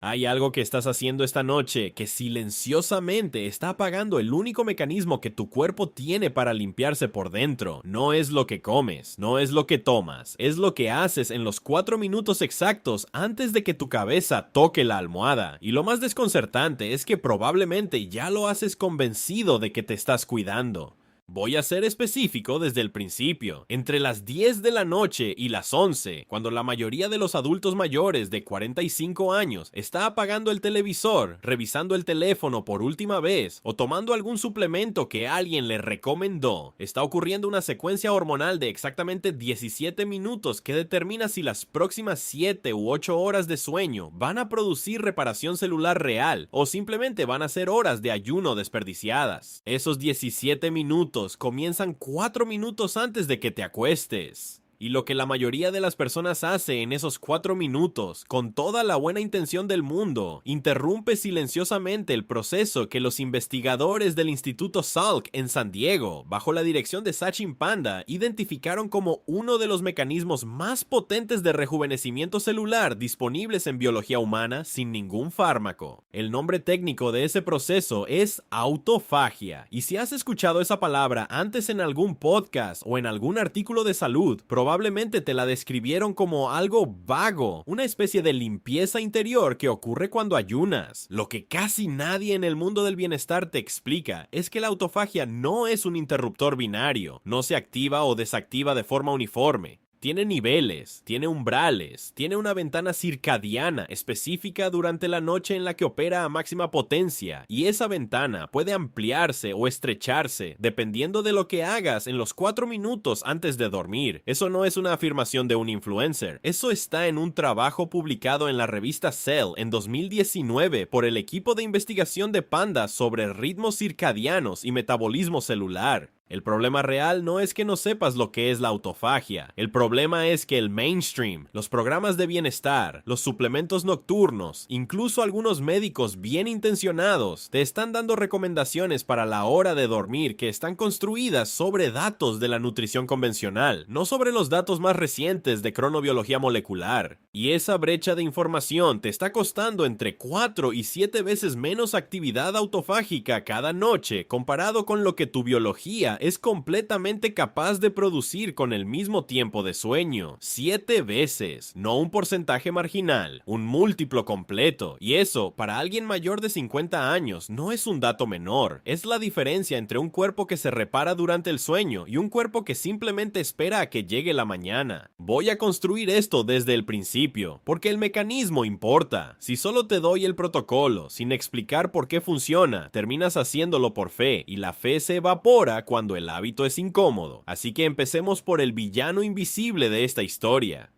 Hay algo que estás haciendo esta noche que silenciosamente está apagando el único mecanismo que tu cuerpo tiene para limpiarse por dentro. No es lo que comes, no es lo que tomas, es lo que haces en los 4 minutos exactos antes de que tu cabeza toque la almohada. Y lo más desconcertante es que probablemente ya lo haces convencido de que te estás cuidando. Voy a ser específico desde el principio. Entre las 10 de la noche y las 11, cuando la mayoría de los adultos mayores de 45 años está apagando el televisor, revisando el teléfono por última vez o tomando algún suplemento que alguien le recomendó, está ocurriendo una secuencia hormonal de exactamente 17 minutos que determina si las próximas 7 u 8 horas de sueño van a producir reparación celular real o simplemente van a ser horas de ayuno desperdiciadas. Esos 17 minutos comienzan 4 minutos antes de que te acuestes. Y lo que la mayoría de las personas hace en esos 4 minutos, con toda la buena intención del mundo, interrumpe silenciosamente el proceso que los investigadores del Instituto Salk en San Diego, bajo la dirección de Sachin Panda, identificaron como uno de los mecanismos más potentes de rejuvenecimiento celular disponibles en biología humana sin ningún fármaco. El nombre técnico de ese proceso es autofagia, y si has escuchado esa palabra antes en algún podcast o en algún artículo de salud, probablemente te la describieron como algo vago, una especie de limpieza interior que ocurre cuando ayunas. Lo que casi nadie en el mundo del bienestar te explica es que la autofagia no es un interruptor binario, no se activa o desactiva de forma uniforme. Tiene niveles, tiene umbrales, tiene una ventana circadiana específica durante la noche en la que opera a máxima potencia, y esa ventana puede ampliarse o estrecharse dependiendo de lo que hagas en los 4 minutos antes de dormir. Eso no es una afirmación de un influencer, eso está en un trabajo publicado en la revista Cell en 2019 por el equipo de investigación de Panda sobre ritmos circadianos y metabolismo celular. El problema real no es que no sepas lo que es la autofagia. El problema es que el mainstream, los programas de bienestar, los suplementos nocturnos, incluso algunos médicos bien intencionados, te están dando recomendaciones para la hora de dormir que están construidas sobre datos de la nutrición convencional, no sobre los datos más recientes de cronobiología molecular. Y esa brecha de información te está costando entre 4 y 7 veces menos actividad autofágica cada noche comparado con lo que tu biología es completamente capaz de producir con el mismo tiempo de sueño. 7 veces, no un porcentaje marginal, un múltiplo completo. Y eso, para alguien mayor de 50 años, no es un dato menor. Es la diferencia entre un cuerpo que se repara durante el sueño y un cuerpo que simplemente espera a que llegue la mañana. Voy a construir esto desde el principio, porque el mecanismo importa. Si solo te doy el protocolo, sin explicar por qué funciona, terminas haciéndolo por fe, y la fe se evapora cuando el hábito es incómodo. Así que empecemos por el villano invisible de esta historia.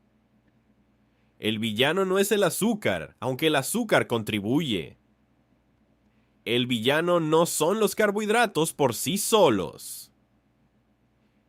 El villano no es el azúcar, aunque el azúcar contribuye. El villano no son los carbohidratos por sí solos.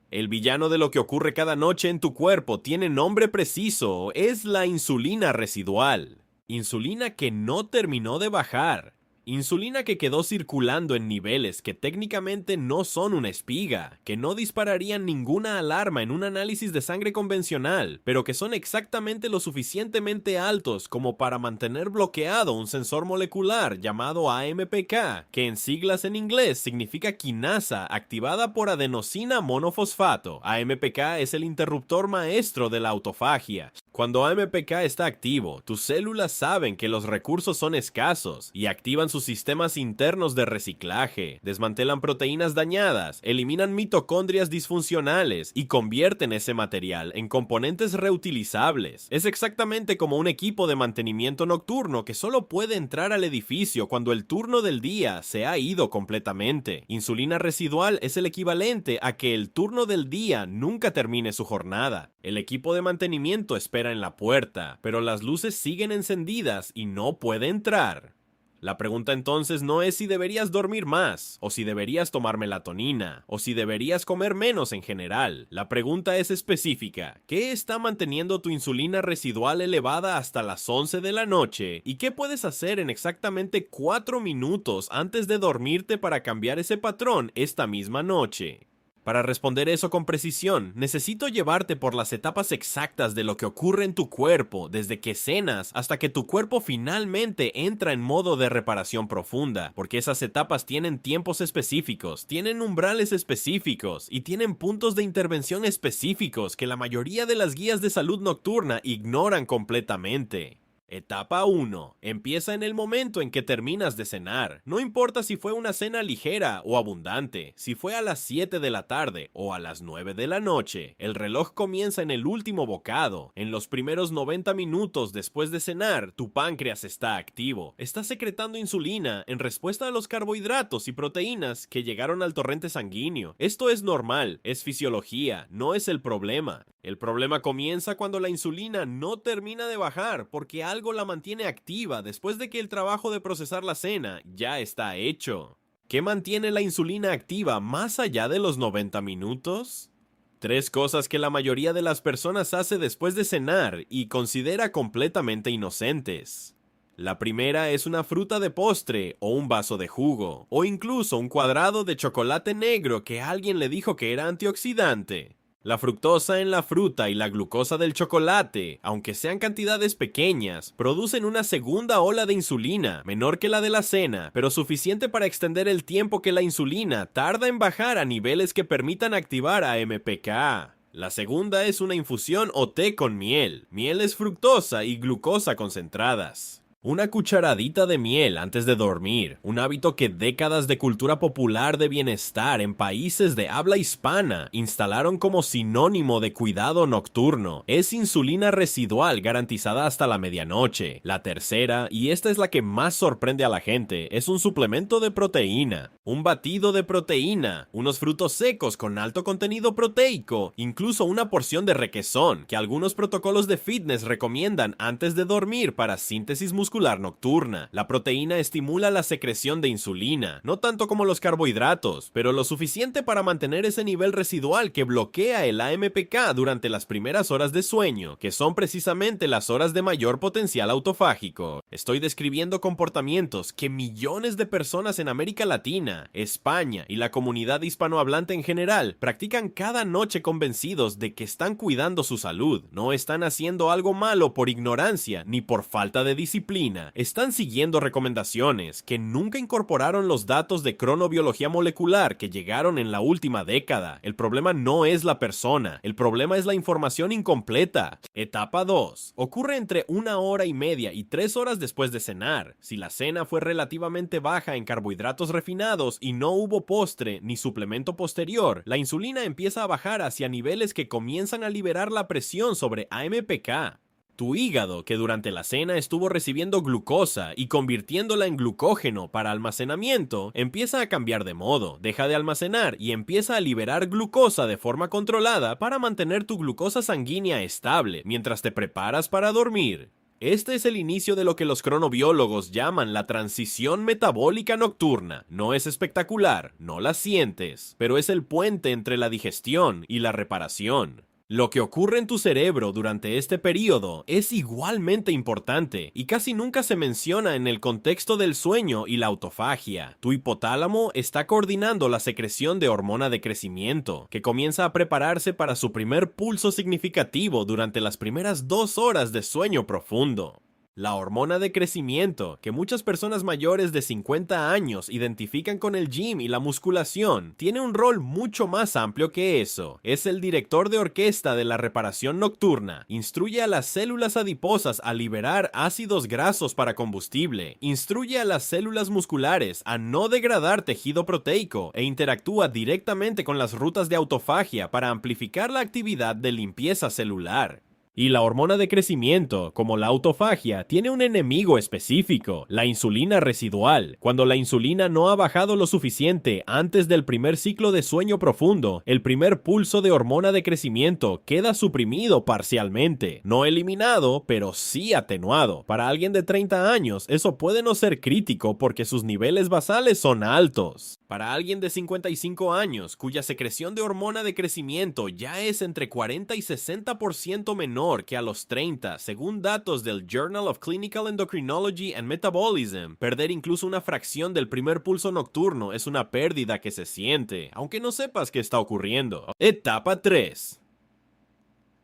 El villano de lo que ocurre cada noche en tu cuerpo tiene nombre preciso, es la insulina residual. Insulina que no terminó de bajar. Insulina que quedó circulando en niveles que técnicamente no son una espiga, que no dispararían ninguna alarma en un análisis de sangre convencional, pero que son exactamente lo suficientemente altos como para mantener bloqueado un sensor molecular llamado AMPK, que en siglas en inglés significa quinasa activada por adenosina monofosfato. AMPK es el interruptor maestro de la autofagia. Cuando AMPK está activo, tus células saben que los recursos son escasos y activan sus sistemas internos de reciclaje, desmantelan proteínas dañadas, eliminan mitocondrias disfuncionales y convierten ese material en componentes reutilizables. Es exactamente como un equipo de mantenimiento nocturno que solo puede entrar al edificio cuando el turno del día se ha ido completamente. Insulina residual es el equivalente a que el turno del día nunca termine su jornada. El equipo de mantenimiento espera en la puerta, pero las luces siguen encendidas y no puede entrar. La pregunta entonces no es si deberías dormir más, o si deberías tomar melatonina, o si deberías comer menos en general. La pregunta es específica. ¿Qué está manteniendo tu insulina residual elevada hasta las 11 de la noche? ¿Y qué puedes hacer en exactamente 4 minutos antes de dormirte para cambiar ese patrón esta misma noche? Para responder eso con precisión, necesito llevarte por las etapas exactas de lo que ocurre en tu cuerpo desde que cenas hasta que tu cuerpo finalmente entra en modo de reparación profunda, porque esas etapas tienen tiempos específicos, tienen umbrales específicos y tienen puntos de intervención específicos que la mayoría de las guías de salud nocturna ignoran completamente. Etapa 1. Empieza en el momento en que terminas de cenar. No importa si fue una cena ligera o abundante, si fue a las 7 de la tarde o a las 9 de la noche. El reloj comienza en el último bocado. En los primeros 90 minutos después de cenar, tu páncreas está activo. Está secretando insulina en respuesta a los carbohidratos y proteínas que llegaron al torrente sanguíneo. Esto es normal, es fisiología, no es el problema. El problema comienza cuando la insulina no termina de bajar porque algo la mantiene activa después de que el trabajo de procesar la cena ya está hecho. ¿Qué mantiene la insulina activa más allá de los 90 minutos? 3 cosas que la mayoría de las personas hace después de cenar y considera completamente inocentes. La primera es una fruta de postre o un vaso de jugo, o incluso un cuadrado de chocolate negro que alguien le dijo que era antioxidante. La fructosa en la fruta y la glucosa del chocolate, aunque sean cantidades pequeñas, producen una segunda ola de insulina, menor que la de la cena, pero suficiente para extender el tiempo que la insulina tarda en bajar a niveles que permitan activar a AMPK. La segunda es una infusión o té con miel. Miel es fructosa y glucosa concentradas. Una cucharadita de miel antes de dormir, un hábito que décadas de cultura popular de bienestar en países de habla hispana instalaron como sinónimo de cuidado nocturno. Es insulina residual garantizada hasta la medianoche. La tercera, y esta es la que más sorprende a la gente, es un suplemento de proteína. Un batido de proteína, unos frutos secos con alto contenido proteico, incluso una porción de requesón, que algunos protocolos de fitness recomiendan antes de dormir para síntesis muscular nocturna. La proteína estimula la secreción de insulina, no tanto como los carbohidratos, pero lo suficiente para mantener ese nivel residual que bloquea el AMPK durante las primeras horas de sueño, que son precisamente las horas de mayor potencial autofágico. Estoy describiendo comportamientos que millones de personas en América Latina, España y la comunidad hispanohablante en general practican cada noche convencidos de que están cuidando su salud. No están haciendo algo malo por ignorancia ni por falta de disciplina. Están siguiendo recomendaciones que nunca incorporaron los datos de cronobiología molecular que llegaron en la última década. El problema no es la persona, el problema es la información incompleta. Etapa 2. Ocurre entre 1 hora y media y 3 horas después de cenar. Si la cena fue relativamente baja en carbohidratos refinados y no hubo postre ni suplemento posterior, la insulina empieza a bajar hacia niveles que comienzan a liberar la presión sobre AMPK. Tu hígado, que durante la cena estuvo recibiendo glucosa y convirtiéndola en glucógeno para almacenamiento, empieza a cambiar de modo, deja de almacenar y empieza a liberar glucosa de forma controlada para mantener tu glucosa sanguínea estable mientras te preparas para dormir. Este es el inicio de lo que los cronobiólogos llaman la transición metabólica nocturna. No es espectacular, no la sientes, pero es el puente entre la digestión y la reparación. Lo que ocurre en tu cerebro durante este periodo es igualmente importante y casi nunca se menciona en el contexto del sueño y la autofagia. Tu hipotálamo está coordinando la secreción de hormona de crecimiento, que comienza a prepararse para su primer pulso significativo durante las primeras 2 horas de sueño profundo. La hormona de crecimiento, que muchas personas mayores de 50 años identifican con el gym y la musculación, tiene un rol mucho más amplio que eso. Es el director de orquesta de la reparación nocturna. Instruye a las células adiposas a liberar ácidos grasos para combustible. Instruye a las células musculares a no degradar tejido proteico e interactúa directamente con las rutas de autofagia para amplificar la actividad de limpieza celular. Y la hormona de crecimiento, como la autofagia, tiene un enemigo específico, la insulina residual. Cuando la insulina no ha bajado lo suficiente antes del primer ciclo de sueño profundo, el primer pulso de hormona de crecimiento queda suprimido parcialmente. No eliminado, pero sí atenuado. Para alguien de 30 años, eso puede no ser crítico porque sus niveles basales son altos. Para alguien de 55 años, cuya secreción de hormona de crecimiento ya es entre 40 y 60% menor menor que a los 30, según datos del Journal of Clinical Endocrinology and Metabolism. Perder incluso una fracción del primer pulso nocturno es una pérdida que se siente, aunque no sepas qué está ocurriendo. Etapa 3.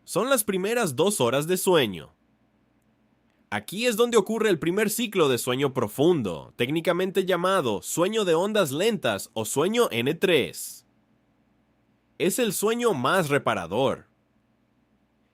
Son las primeras 2 horas de sueño. Aquí es donde ocurre el primer ciclo de sueño profundo, técnicamente llamado sueño de ondas lentas o sueño N3. Es el sueño más reparador.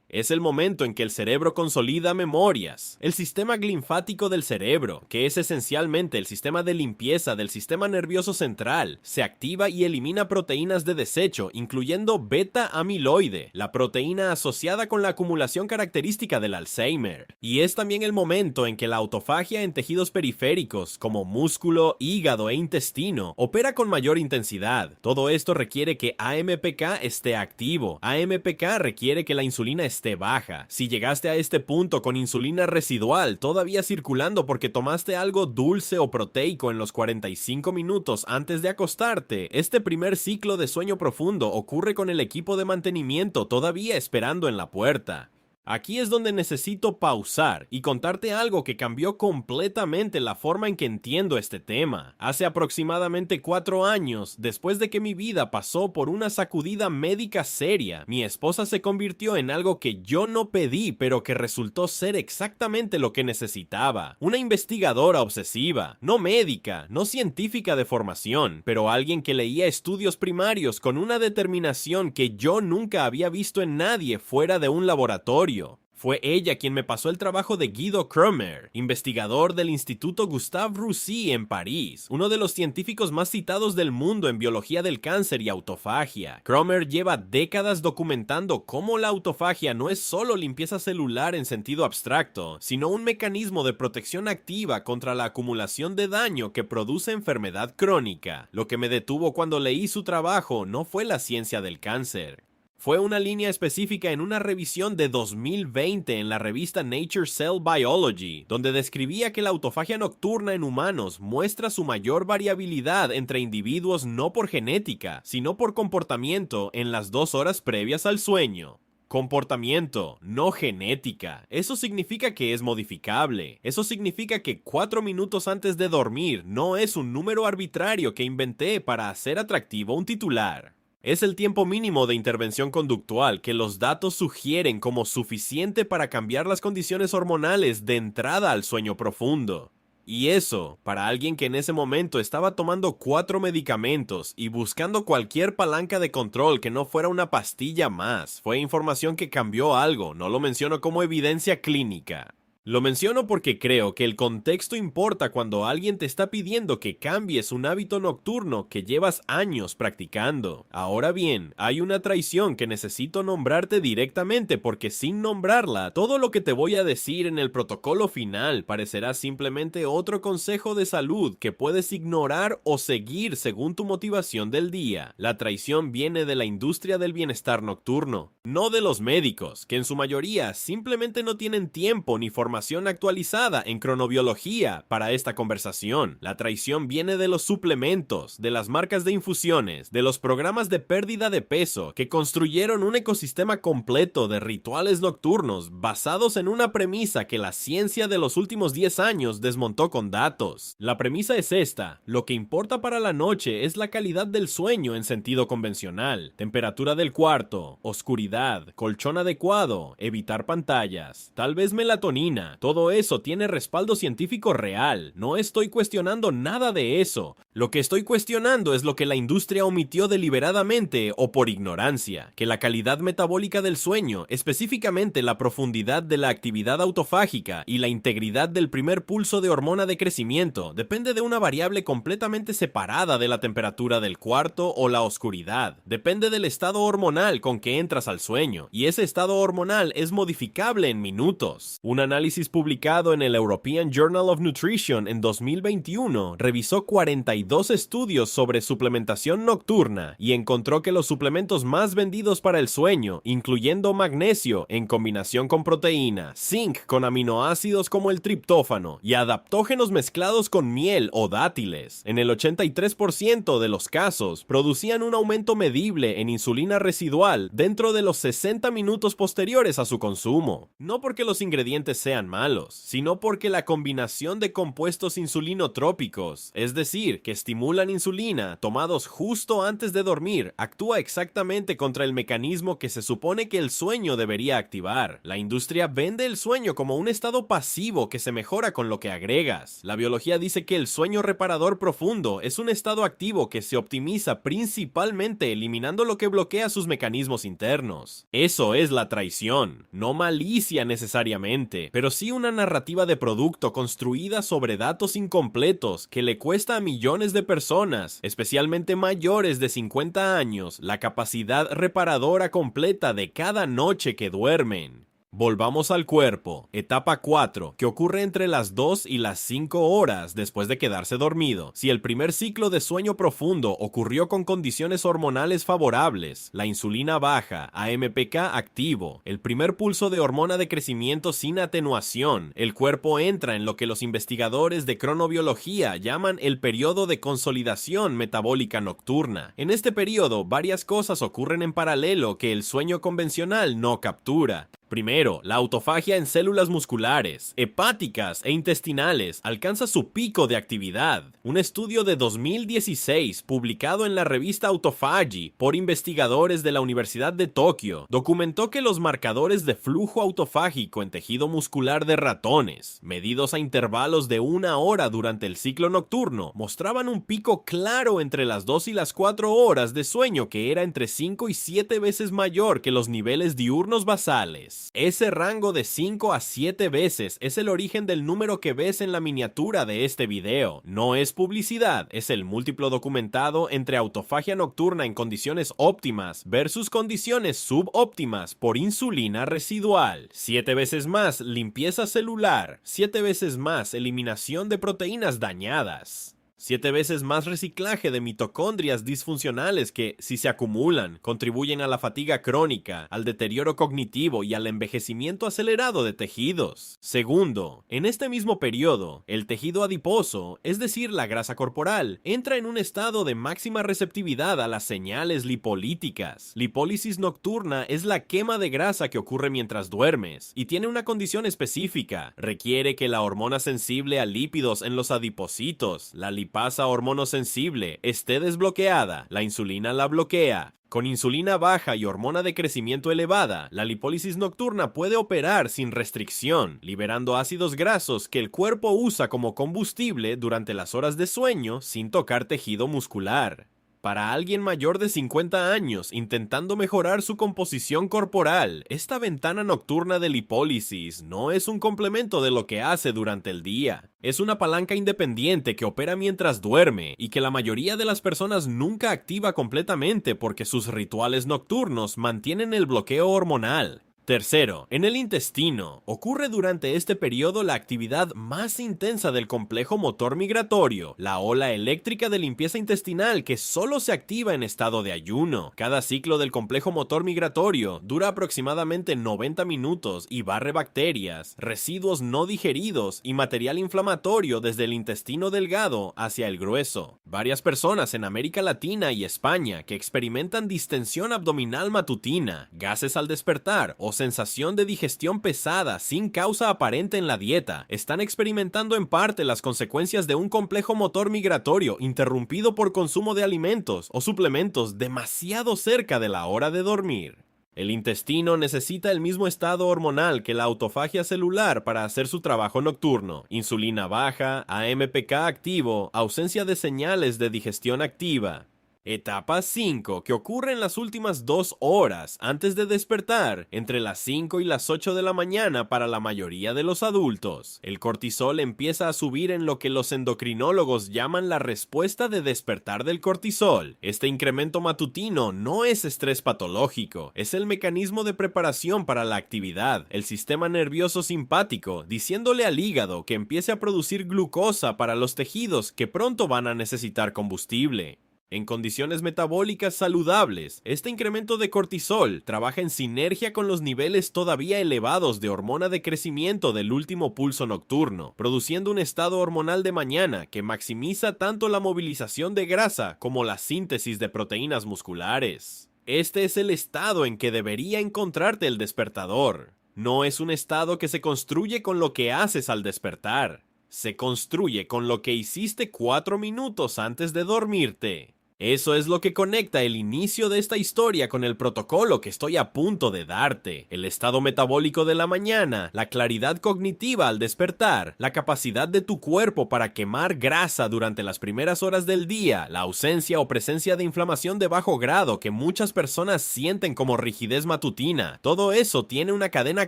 Es el momento en que el cerebro consolida memorias. El sistema linfático del cerebro, que es esencialmente el sistema de limpieza del sistema nervioso central, se activa y elimina proteínas de desecho, incluyendo beta-amiloide, la proteína asociada con la acumulación característica del Alzheimer. Y es también el momento en que la autofagia en tejidos periféricos, como músculo, hígado e intestino, opera con mayor intensidad. Todo esto requiere que AMPK esté activo. AMPK requiere que la insulina esté baja. Si llegaste a este punto con insulina residual todavía circulando porque tomaste algo dulce o proteico en los 45 minutos antes de acostarte, este primer ciclo de sueño profundo ocurre con el equipo de mantenimiento todavía esperando en la puerta. Aquí es donde necesito pausar y contarte algo que cambió completamente la forma en que entiendo este tema. Hace aproximadamente 4 años, después de que mi vida pasó por una sacudida médica seria, mi esposa se convirtió en algo que yo no pedí, pero que resultó ser exactamente lo que necesitaba. Una investigadora obsesiva, no médica, no científica de formación, pero alguien que leía estudios primarios con una determinación que yo nunca había visto en nadie fuera de un laboratorio. Fue ella quien me pasó el trabajo de Guido Krömer, investigador del Instituto Gustave Roussy en París, uno de los científicos más citados del mundo en biología del cáncer y autofagia. Krömer lleva décadas documentando cómo la autofagia no es solo limpieza celular en sentido abstracto, sino un mecanismo de protección activa contra la acumulación de daño que produce enfermedad crónica. Lo que me detuvo cuando leí su trabajo no fue la ciencia del cáncer. Fue una línea específica en una revisión de 2020 en la revista Nature Cell Biology, donde describía que la autofagia nocturna en humanos muestra su mayor variabilidad entre individuos no por genética, sino por comportamiento en las 2 horas previas al sueño. Comportamiento, no genética. Eso significa que es modificable. Eso significa que 4 minutos antes de dormir no es un número arbitrario que inventé para hacer atractivo un titular. Es el tiempo mínimo de intervención conductual que los datos sugieren como suficiente para cambiar las condiciones hormonales de entrada al sueño profundo. Y eso, para alguien que en ese momento estaba tomando 4 medicamentos y buscando cualquier palanca de control que no fuera una pastilla más, fue información que cambió algo, no lo menciono como evidencia clínica. Lo menciono porque creo que el contexto importa cuando alguien te está pidiendo que cambies un hábito nocturno que llevas años practicando. Ahora bien, hay una traición que necesito nombrarte directamente porque sin nombrarla, todo lo que te voy a decir en el protocolo final parecerá simplemente otro consejo de salud que puedes ignorar o seguir según tu motivación del día. La traición viene de la industria del bienestar nocturno, no de los médicos, que en su mayoría simplemente no tienen tiempo ni formación actualizada en cronobiología para esta conversación. La traición viene de los suplementos, de las marcas de infusiones, de los programas de pérdida de peso que construyeron un ecosistema completo de rituales nocturnos basados en una premisa que la ciencia de los últimos 10 años desmontó con datos. La premisa es esta: lo que importa para la noche es la calidad del sueño en sentido convencional, temperatura del cuarto, oscuridad, colchón adecuado, evitar pantallas, tal vez melatonina. Todo eso tiene respaldo científico real. No estoy cuestionando nada de eso. Lo que estoy cuestionando es lo que la industria omitió deliberadamente o por ignorancia, que la calidad metabólica del sueño, específicamente la profundidad de la actividad autofágica y la integridad del primer pulso de hormona de crecimiento, depende de una variable completamente separada de la temperatura del cuarto o la oscuridad. Depende del estado hormonal con que entras al sueño, y ese estado hormonal es modificable en minutos. Un análisis publicado en el European Journal of Nutrition en 2021 revisó 42 52 estudios sobre suplementación nocturna y encontró que los suplementos más vendidos para el sueño, incluyendo magnesio en combinación con proteína, zinc con aminoácidos como el triptófano y adaptógenos mezclados con miel o dátiles, en el 83% de los casos producían un aumento medible en insulina residual dentro de los 60 minutos posteriores a su consumo. No porque los ingredientes sean malos, sino porque la combinación de compuestos insulinotrópicos, es decir, que estimulan insulina tomados justo antes de dormir, actúa exactamente contra el mecanismo que se supone que el sueño debería activar. La industria vende el sueño como un estado pasivo que se mejora con lo que agregas. La biología dice que el sueño reparador profundo es un estado activo que se optimiza principalmente eliminando lo que bloquea sus mecanismos internos. Eso es la traición, no malicia necesariamente, pero sí una narrativa de producto construida sobre datos incompletos que le cuesta a millones de personas, especialmente mayores de 50 años, la capacidad reparadora completa de cada noche que duermen. Volvamos al cuerpo, etapa 4, que ocurre entre las 2 y las 5 horas después de quedarse dormido. Si el primer ciclo de sueño profundo ocurrió con condiciones hormonales favorables, la insulina baja, AMPK activo, el primer pulso de hormona de crecimiento sin atenuación, el cuerpo entra en lo que los investigadores de cronobiología llaman el periodo de consolidación metabólica nocturna. En este periodo, varias cosas ocurren en paralelo que el sueño convencional no captura. Primero, la autofagia en células musculares, hepáticas e intestinales alcanza su pico de actividad. Un estudio de 2016, publicado en la revista Autophagy por investigadores de la Universidad de Tokio, documentó que los marcadores de flujo autofágico en tejido muscular de ratones, medidos a intervalos de 1 hora durante el ciclo nocturno, mostraban un pico claro entre las 2 y las 4 horas de sueño que era entre 5 y 7 veces mayor que los niveles diurnos basales. Ese rango de 5 a 7 veces es el origen del número que ves en la miniatura de este video. No es publicidad, es el múltiplo documentado entre autofagia nocturna en condiciones óptimas versus condiciones subóptimas por insulina residual. 7 veces más limpieza celular, 7 veces más eliminación de proteínas dañadas. 7 veces más reciclaje de mitocondrias disfuncionales que, si se acumulan, contribuyen a la fatiga crónica, al deterioro cognitivo y al envejecimiento acelerado de tejidos. Segundo, en este mismo periodo, el tejido adiposo, es decir, la grasa corporal, entra en un estado de máxima receptividad a las señales lipolíticas. Lipólisis nocturna es la quema de grasa que ocurre mientras duermes y tiene una condición específica. Requiere que la hormona sensible a lípidos en los adipocitos, la lipasa hormonosensible, esté desbloqueada, la insulina la bloquea. Con insulina baja y hormona de crecimiento elevada, la lipólisis nocturna puede operar sin restricción, liberando ácidos grasos que el cuerpo usa como combustible durante las horas de sueño sin tocar tejido muscular. Para alguien mayor de 50 años intentando mejorar su composición corporal, esta ventana nocturna de lipólisis no es un complemento de lo que hace durante el día. Es una palanca independiente que opera mientras duerme y que la mayoría de las personas nunca activa completamente porque sus rituales nocturnos mantienen el bloqueo hormonal. Tercero, en el intestino, ocurre durante este periodo la actividad más intensa del complejo motor migratorio, la ola eléctrica de limpieza intestinal que solo se activa en estado de ayuno. Cada ciclo del complejo motor migratorio dura aproximadamente 90 minutos y barre bacterias, residuos no digeridos y material inflamatorio desde el intestino delgado hacia el grueso. Varias personas en América Latina y España que experimentan distensión abdominal matutina, gases al despertar o sensación de digestión pesada sin causa aparente en la dieta, están experimentando en parte las consecuencias de un complejo motor migratorio interrumpido por consumo de alimentos o suplementos demasiado cerca de la hora de dormir. El intestino necesita el mismo estado hormonal que la autofagia celular para hacer su trabajo nocturno: insulina baja, AMPK activo, ausencia de señales de digestión activa. Etapa 5, que ocurre en las últimas 2 horas antes de despertar, entre las 5 y las 8 de la mañana para la mayoría de los adultos. El cortisol empieza a subir en lo que los endocrinólogos llaman la respuesta de despertar del cortisol. Este incremento matutino no es estrés patológico, es el mecanismo de preparación para la actividad, el sistema nervioso simpático, diciéndole al hígado que empiece a producir glucosa para los tejidos que pronto van a necesitar combustible. En condiciones metabólicas saludables, este incremento de cortisol trabaja en sinergia con los niveles todavía elevados de hormona de crecimiento del último pulso nocturno, produciendo un estado hormonal de mañana que maximiza tanto la movilización de grasa como la síntesis de proteínas musculares. Este es el estado en que debería encontrarte el despertador. No es un estado que se construye con lo que haces al despertar. Se construye con lo que hiciste 4 minutos antes de dormirte. Eso es lo que conecta el inicio de esta historia con el protocolo que estoy a punto de darte. El estado metabólico de la mañana, la claridad cognitiva al despertar, la capacidad de tu cuerpo para quemar grasa durante las primeras horas del día, la ausencia o presencia de inflamación de bajo grado que muchas personas sienten como rigidez matutina. Todo eso tiene una cadena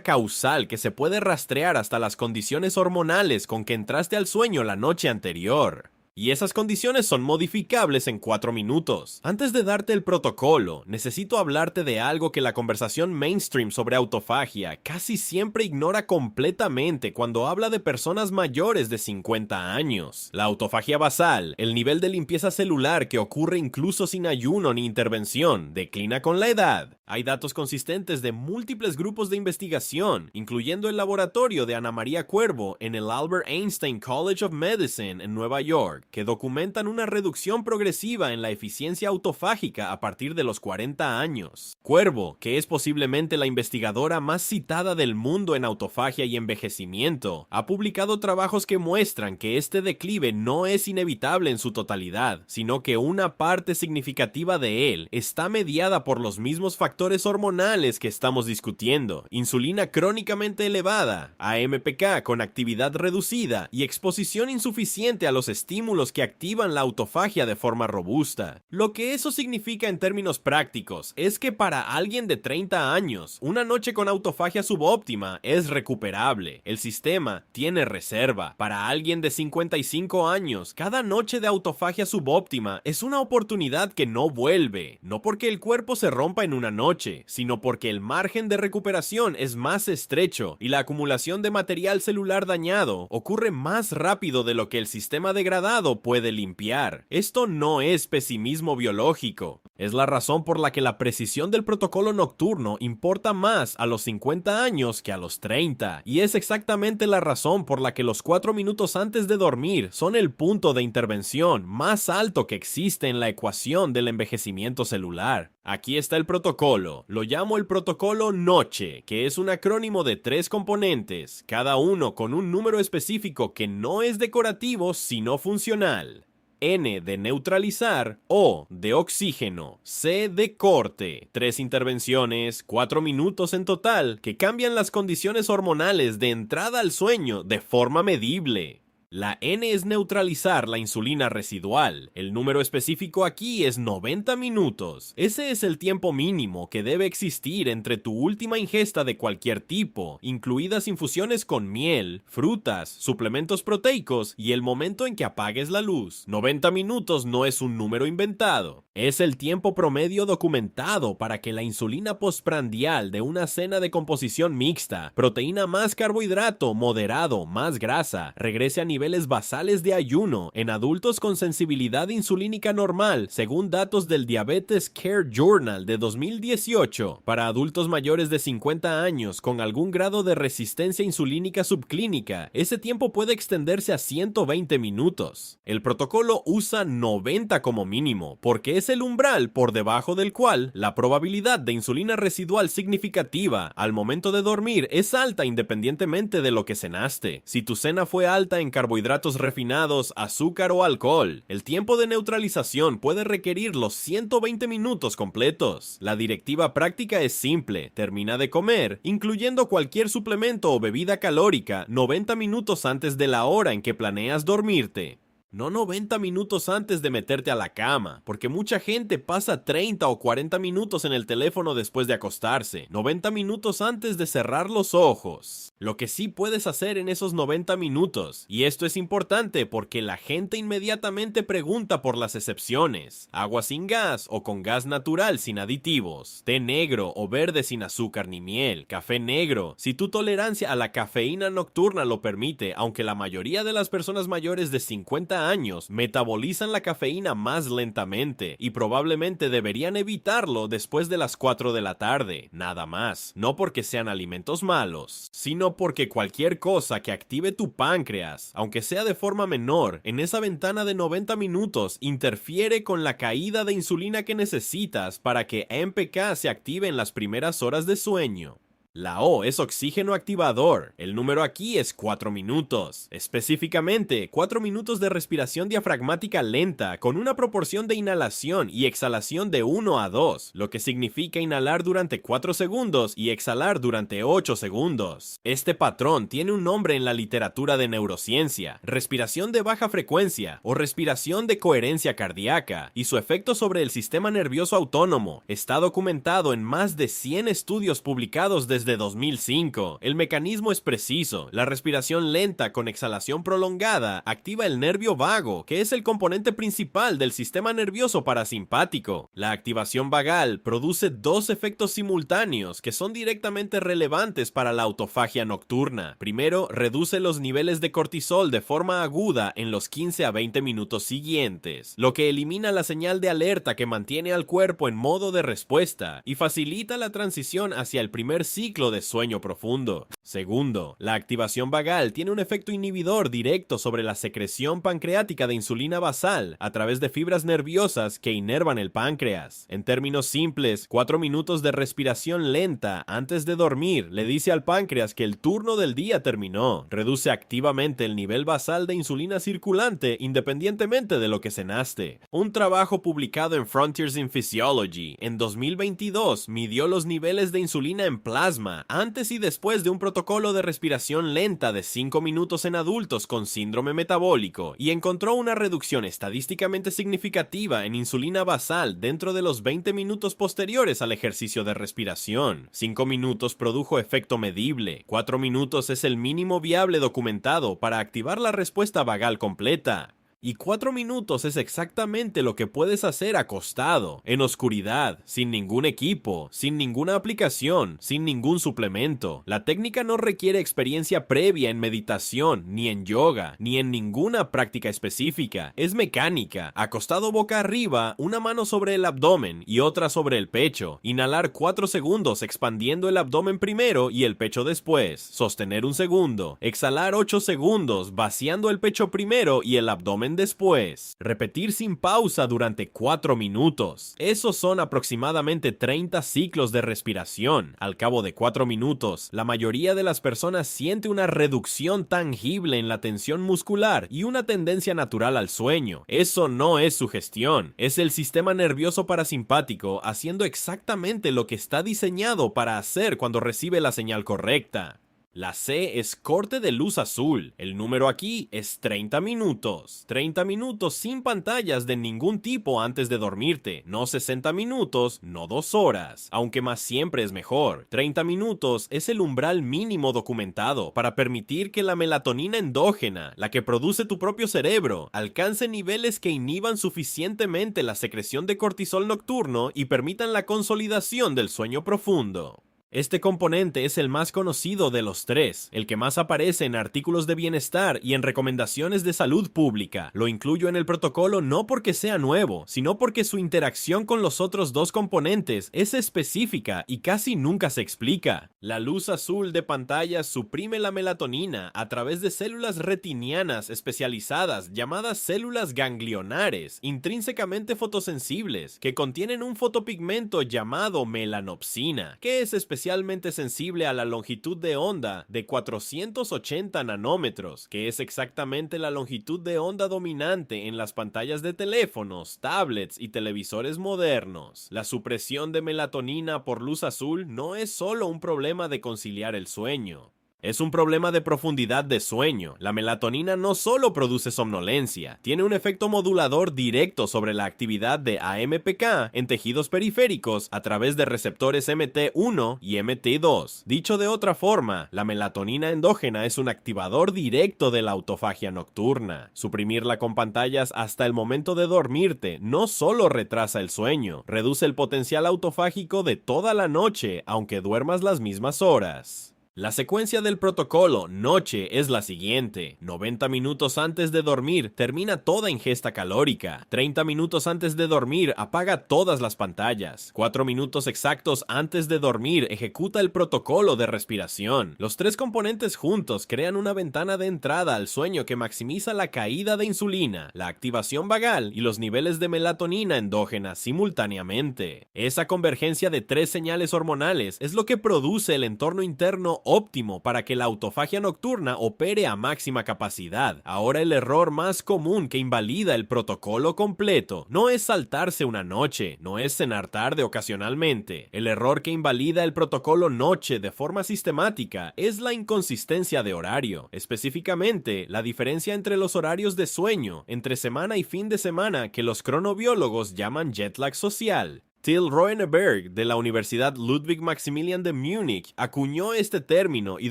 causal que se puede rastrear hasta las condiciones hormonales con que entraste al sueño la noche anterior. Y esas condiciones son modificables en 4 minutos. Antes de darte el protocolo, necesito hablarte de algo que la conversación mainstream sobre autofagia casi siempre ignora completamente cuando habla de personas mayores de 50 años. La autofagia basal, el nivel de limpieza celular que ocurre incluso sin ayuno ni intervención, declina con la edad. Hay datos consistentes de múltiples grupos de investigación, incluyendo el laboratorio de Ana María Cuervo en el Albert Einstein College of Medicine en Nueva York, que documentan una reducción progresiva en la eficiencia autofágica a partir de los 40 años. Cuervo, que es posiblemente la investigadora más citada del mundo en autofagia y envejecimiento, ha publicado trabajos que muestran que este declive no es inevitable en su totalidad, sino que una parte significativa de él está mediada por los mismos factores hormonales que estamos discutiendo: insulina crónicamente elevada, AMPK con actividad reducida y exposición insuficiente a los estímulos que activan la autofagia de forma robusta. Lo que eso significa en términos prácticos es que para alguien de 30 años, una noche con autofagia subóptima es recuperable. El sistema tiene reserva. Para alguien de 55 años, cada noche de autofagia subóptima es una oportunidad que no vuelve, no porque el cuerpo se rompa en una noche, sino porque el margen de recuperación es más estrecho y la acumulación de material celular dañado ocurre más rápido de lo que el sistema degradado puede limpiar. Esto no es pesimismo biológico. Es la razón por la que la precisión del protocolo nocturno importa más a los 50 años que a los 30. Y es exactamente la razón por la que los 4 minutos antes de dormir son el punto de intervención más alto que existe en la ecuación del envejecimiento celular. Aquí está el protocolo. Lo llamo el protocolo Noche, que es un acrónimo de 3 componentes, cada uno con un número específico que no es decorativo sino funcional. N de neutralizar, O de oxígeno, C de corte. 3 intervenciones, 4 minutos en total, que cambian las condiciones hormonales de entrada al sueño de forma medible. La N es neutralizar la insulina residual. El número específico aquí es 90 minutos. Ese es el tiempo mínimo que debe existir entre tu última ingesta de cualquier tipo, incluidas infusiones con miel, frutas, suplementos proteicos y el momento en que apagues la luz. 90 minutos no es un número inventado. Es el tiempo promedio documentado para que la insulina postprandial de una cena de composición mixta, proteína más carbohidrato, moderado, más grasa, regrese a niveles basales de ayuno en adultos con sensibilidad insulínica normal, según datos del Diabetes Care Journal de 2018. Para adultos mayores de 50 años con algún grado de resistencia insulínica subclínica, ese tiempo puede extenderse a 120 minutos. El protocolo usa 90 como mínimo, porque es el umbral por debajo del cual la probabilidad de insulina residual significativa al momento de dormir es alta independientemente de lo que cenaste. Si tu cena fue alta en carbohidratos refinados, azúcar o alcohol, el tiempo de neutralización puede requerir los 120 minutos completos. La directiva práctica es simple: termina de comer, incluyendo cualquier suplemento o bebida calórica, 90 minutos antes de la hora en que planeas dormirte. No 90 minutos antes de meterte a la cama, porque mucha gente pasa 30 o 40 minutos en el teléfono después de acostarse, 90 minutos antes de cerrar los ojos. Lo que sí puedes hacer en esos 90 minutos, y esto es importante porque la gente inmediatamente pregunta por las excepciones: agua sin gas o con gas natural sin aditivos, té negro o verde sin azúcar ni miel, café negro, si tu tolerancia a la cafeína nocturna lo permite, aunque la mayoría de las personas mayores de 50 años metabolizan la cafeína más lentamente y probablemente deberían evitarlo después de las 4 de la tarde, nada más, no porque sean alimentos malos, sino porque cualquier cosa que active tu páncreas, aunque sea de forma menor, en esa ventana de 90 minutos interfiere con la caída de insulina que necesitas para que AMPK se active en las primeras horas de sueño. La O es oxígeno activador. El número aquí es 4 minutos. Específicamente, 4 minutos de respiración diafragmática lenta con una proporción de inhalación y exhalación de 1 a 2, lo que significa inhalar durante 4 segundos y exhalar durante 8 segundos. Este patrón tiene un nombre en la literatura de neurociencia: respiración de baja frecuencia o respiración de coherencia cardíaca, y su efecto sobre el sistema nervioso autónomo está documentado en más de 100 estudios publicados desde 2005. El mecanismo es preciso. La respiración lenta con exhalación prolongada activa el nervio vago, que es el componente principal del sistema nervioso parasimpático. La activación vagal produce dos efectos simultáneos que son directamente relevantes para la autofagia nocturna. Primero, reduce los niveles de cortisol de forma aguda en los 15 a 20 minutos siguientes, lo que elimina la señal de alerta que mantiene al cuerpo en modo de respuesta y facilita la transición hacia el primer ciclo de sueño profundo. Segundo, la activación vagal tiene un efecto inhibidor directo sobre la secreción pancreática de insulina basal a través de fibras nerviosas que inervan el páncreas. En términos simples, 4 minutos de respiración lenta antes de dormir le dice al páncreas que el turno del día terminó. Reduce activamente el nivel basal de insulina circulante independientemente de lo que cenaste. Un trabajo publicado en Frontiers in Physiology en 2022 midió los niveles de insulina en plasma antes y después de un protocolo de respiración lenta de 5 minutos en adultos con síndrome metabólico y encontró una reducción estadísticamente significativa en insulina basal dentro de los 20 minutos posteriores al ejercicio de respiración. 5 minutos produjo efecto medible, 4 minutos es el mínimo viable documentado para activar la respuesta vagal completa. Y 4 minutos es exactamente lo que puedes hacer acostado, en oscuridad, sin ningún equipo, sin ninguna aplicación, sin ningún suplemento. La técnica no requiere experiencia previa en meditación, ni en yoga, ni en ninguna práctica específica. Es mecánica, acostado boca arriba, una mano sobre el abdomen y otra sobre el pecho. Inhalar 4 segundos expandiendo el abdomen primero y el pecho después. Sostener 1 segundo. Exhalar 8 segundos, vaciando el pecho primero y el abdomen después. Repetir sin pausa durante 4 minutos. Esos son aproximadamente 30 ciclos de respiración. Al cabo de 4 minutos, la mayoría de las personas siente una reducción tangible en la tensión muscular y una tendencia natural al sueño. Eso no es sugestión, es el sistema nervioso parasimpático haciendo exactamente lo que está diseñado para hacer cuando recibe la señal correcta. La C es corte de luz azul. El número aquí es 30 minutos. 30 minutos sin pantallas de ningún tipo antes de dormirte. No 60 minutos, no 2 horas. Aunque más siempre es mejor. 30 minutos es el umbral mínimo documentado para permitir que la melatonina endógena, la que produce tu propio cerebro, alcance niveles que inhiban suficientemente la secreción de cortisol nocturno y permitan la consolidación del sueño profundo. Este componente es el más conocido de los tres, el que más aparece en artículos de bienestar y en recomendaciones de salud pública. Lo incluyo en el protocolo no porque sea nuevo, sino porque su interacción con los otros dos componentes es específica y casi nunca se explica. La luz azul de pantallas suprime la melatonina a través de células retinianas especializadas llamadas células ganglionares, intrínsecamente fotosensibles, que contienen un fotopigmento llamado melanopsina, que es especialmente sensible a la longitud de onda de 480 nanómetros, que es exactamente la longitud de onda dominante en las pantallas de teléfonos, tablets y televisores modernos. La supresión de melatonina por luz azul no es solo un problema de conciliar el sueño. Es un problema de profundidad de sueño. La melatonina no solo produce somnolencia, tiene un efecto modulador directo sobre la actividad de AMPK en tejidos periféricos a través de receptores MT1 y MT2. Dicho de otra forma, la melatonina endógena es un activador directo de la autofagia nocturna. Suprimirla con pantallas hasta el momento de dormirte no solo retrasa el sueño, reduce el potencial autofágico de toda la noche, aunque duermas las mismas horas. La secuencia del protocolo noche es la siguiente: 90 minutos antes de dormir, termina toda ingesta calórica. 30 minutos antes de dormir, apaga todas las pantallas. 4 minutos exactos antes de dormir, ejecuta el protocolo de respiración. Los tres componentes juntos crean una ventana de entrada al sueño que maximiza la caída de insulina, la activación vagal y los niveles de melatonina endógena simultáneamente. Esa convergencia de tres señales hormonales es lo que produce el entorno interno óptimo para que la autofagia nocturna opere a máxima capacidad. Ahora, el error más común que invalida el protocolo completo no es saltarse una noche, no es cenar tarde ocasionalmente. El error que invalida el protocolo noche de forma sistemática es la inconsistencia de horario, específicamente la diferencia entre los horarios de sueño entre semana y fin de semana que los cronobiólogos llaman jet lag social. Till Roeneberg, de la Universidad Ludwig Maximilian de Múnich, acuñó este término y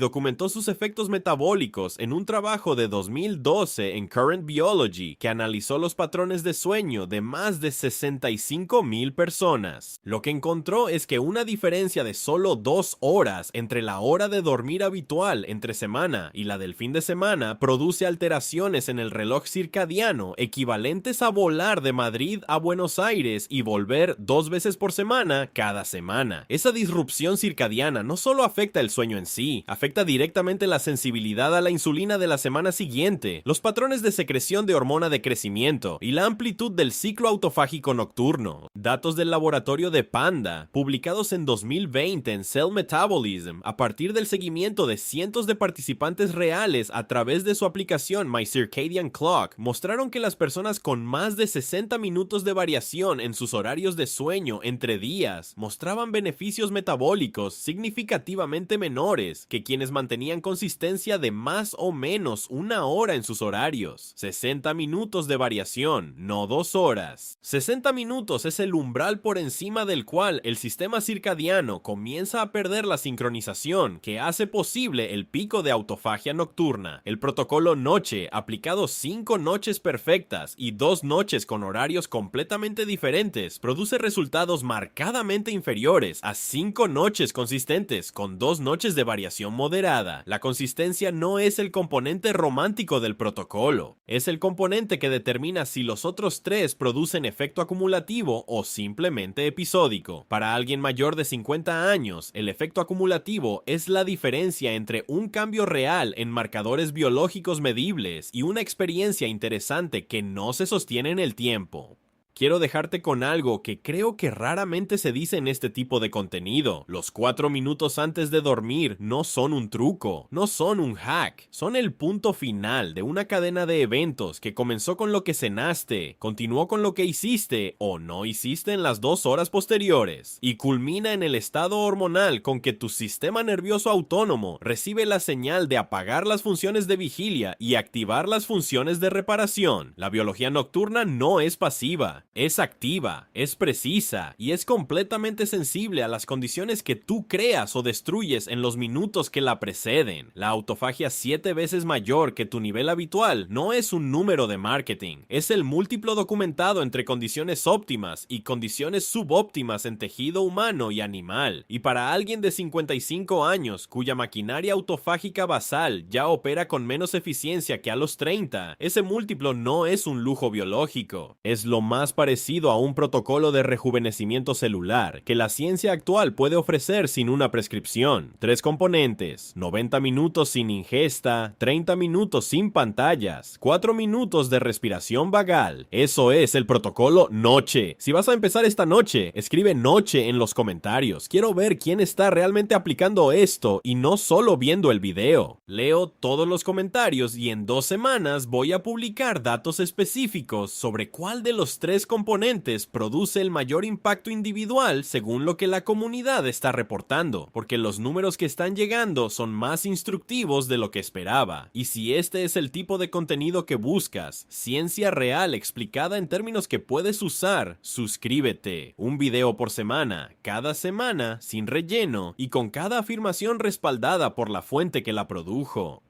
documentó sus efectos metabólicos en un trabajo de 2012 en Current Biology que analizó los patrones de sueño de más de 65,000 personas. Lo que encontró es que una diferencia de solo 2 horas entre la hora de dormir habitual entre semana y la del fin de semana produce alteraciones en el reloj circadiano equivalentes a volar de Madrid a Buenos Aires y volver 2 veces por semana cada semana. Esa disrupción circadiana no solo afecta el sueño en sí, afecta directamente la sensibilidad a la insulina de la semana siguiente, los patrones de secreción de hormona de crecimiento y la amplitud del ciclo autofágico nocturno. Datos del laboratorio de Panda, publicados en 2020 en Cell Metabolism, a partir del seguimiento de cientos de participantes reales a través de su aplicación My Circadian Clock, mostraron que las personas con más de 60 minutos de variación en sus horarios de sueño entre días mostraban beneficios metabólicos significativamente menores que quienes mantenían consistencia de más o menos 1 hora en sus horarios. 60 minutos de variación, no 2 horas. 60 minutos es el umbral por encima del cual el sistema circadiano comienza a perder la sincronización que hace posible el pico de autofagia nocturna. El protocolo noche, aplicado 5 noches perfectas y 2 noches con horarios completamente diferentes, produce resultados marcadamente inferiores a 5 noches consistentes con 2 noches de variación moderada. La consistencia no es el componente romántico del protocolo, es el componente que determina si los otros 3 producen efecto acumulativo o simplemente episódico. Para alguien mayor de 50 años, el efecto acumulativo es la diferencia entre un cambio real en marcadores biológicos medibles y una experiencia interesante que no se sostiene en el tiempo. Quiero dejarte con algo que creo que raramente se dice en este tipo de contenido. Los 4 minutos antes de dormir no son un truco, no son un hack, son el punto final de una cadena de eventos que comenzó con lo que cenaste, continuó con lo que hiciste o no hiciste en las 2 horas posteriores, y culmina en el estado hormonal con que tu sistema nervioso autónomo recibe la señal de apagar las funciones de vigilia y activar las funciones de reparación. La biología nocturna no es pasiva. Es activa, es precisa y es completamente sensible a las condiciones que tú creas o destruyes en los minutos que la preceden. La autofagia 7 veces mayor que tu nivel habitual no es un número de marketing, es el múltiplo documentado entre condiciones óptimas y condiciones subóptimas en tejido humano y animal. Y para alguien de 55 años cuya maquinaria autofágica basal ya opera con menos eficiencia que a los 30, ese múltiplo no es un lujo biológico, es lo más parecido a un protocolo de rejuvenecimiento celular que la ciencia actual puede ofrecer sin una prescripción. 3 componentes: 90 minutos sin ingesta, 30 minutos sin pantallas, 4 minutos de respiración vagal. Eso es el protocolo noche. Si vas a empezar esta noche, escribe noche en los comentarios. Quiero ver quién está realmente aplicando esto y no solo viendo el video. Leo todos los comentarios y en 2 semanas voy a publicar datos específicos sobre cuál de los 3 componentes componentes produce el mayor impacto individual según lo que la comunidad está reportando, porque los números que están llegando son más instructivos de lo que esperaba. Y si este es el tipo de contenido que buscas, ciencia real explicada en términos que puedes usar, suscríbete. Un video por semana, cada semana, sin relleno y con cada afirmación respaldada por la fuente que la produjo.